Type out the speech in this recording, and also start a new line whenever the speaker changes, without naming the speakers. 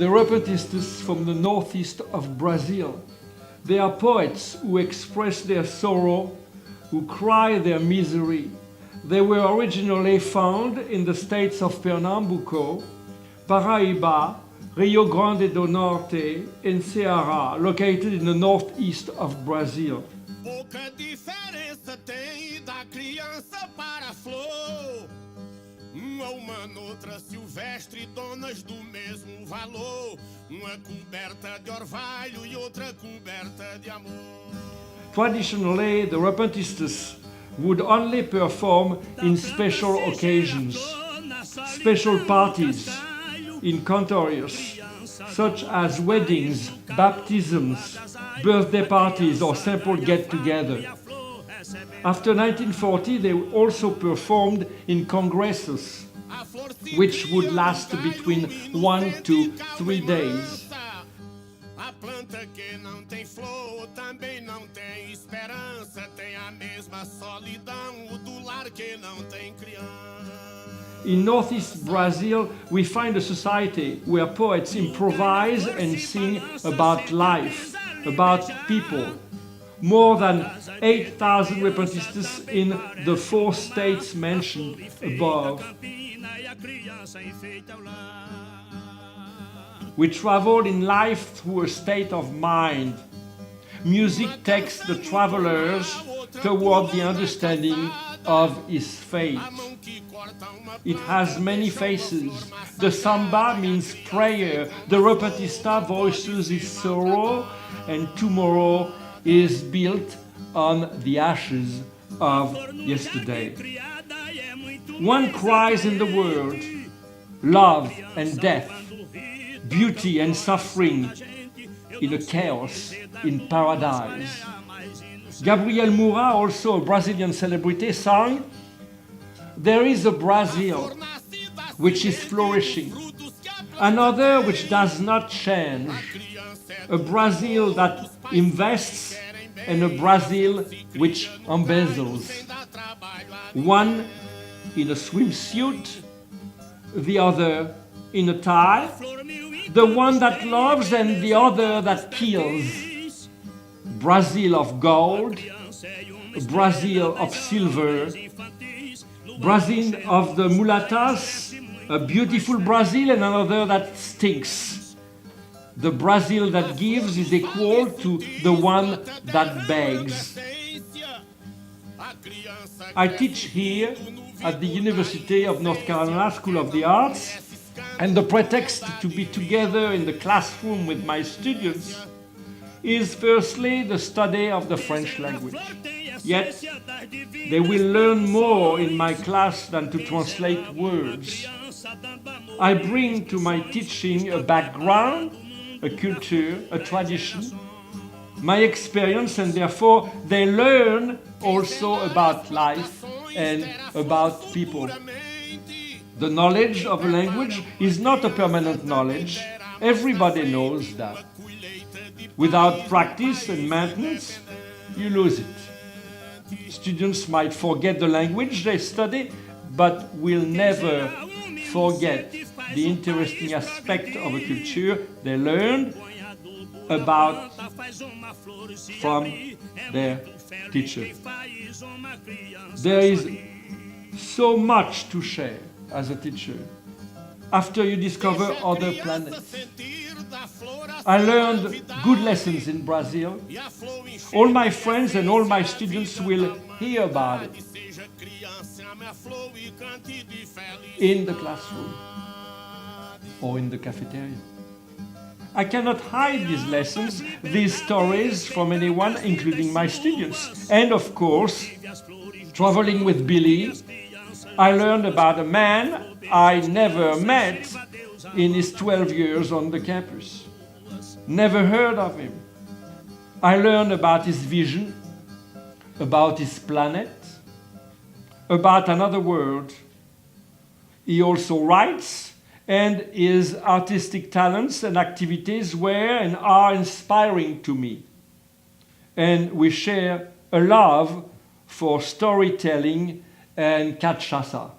the Repentistas from the northeast of Brazil. They are poets who express their sorrow, who cry their misery. They were originally found in the states of Pernambuco, Paraíba, Rio Grande do Norte, and Ceará, located in the northeast of Brazil.
Pouca diferença tem da criança para a flor. Uma noutra silvestre, donas do mesmo valor. Uma coberta de orvalho e outra coberta de amor.
Traditionally, the Repentistas would only perform in special occasions, special parties, in cantorios, such as weddings, baptisms, birthday parties, or simple get-together. After 1940, they also performed in congresses, which would last between 1 to 3 days.
A planta que não tem flor também não tem esperança, tem a mesma solidão, o do lar que não tem criança.
In northeast Brazil, we find a society where poets improvise and sing about life, about people. More than 8,000 Repentistas in the 4 states mentioned above. We travel in life through a state of mind. Music takes the travelers toward the understanding of his fate. It has many faces. The samba means prayer. The repentista voices his sorrow, and tomorrow is built on the ashes of yesterday. One cries in the world, love and death, beauty and suffering in a chaos in paradise. Gabriel Moura, also a Brazilian celebrity, sang, "There is a Brazil which is flourishing, another which does not change, a Brazil that invests and a Brazil which embezzles. One in a swimsuit, the other in a tie, the one that loves and the other that kills. Brazil of gold, Brazil of silver, Brazil of the mulatas, a beautiful Brazil and another that stinks. The Brazil that gives is equal to the one that begs." I teach here at the University of North Carolina School of the Arts, and the pretext to be together in the classroom with my students is firstly the study of the French language. Yet, they will learn more in my class than to translate words. I bring to my teaching a background, a culture, a tradition, my experience, and therefore they learn also about life and about people. The knowledge of a language is not a permanent knowledge. Everybody knows that. Without practice and maintenance, you lose it. Students might forget the language they study, but will never forget the interesting aspect of a culture they learned about from their teacher. There is so much to share as a teacher after you discover other planets. I learned good lessons in Brazil. All my friends and all my students will hear about it in the classroom or in the cafeteria. I cannot hide these lessons, these stories from anyone, including my students. And of course, traveling with Billy, I learned about a man I never met in his 12 years on the campus. Never heard of him. I learned about his vision, about his planet, about another world. He also writes, and his artistic talents and activities were and are inspiring to me. And we share a love for storytelling and cachaça.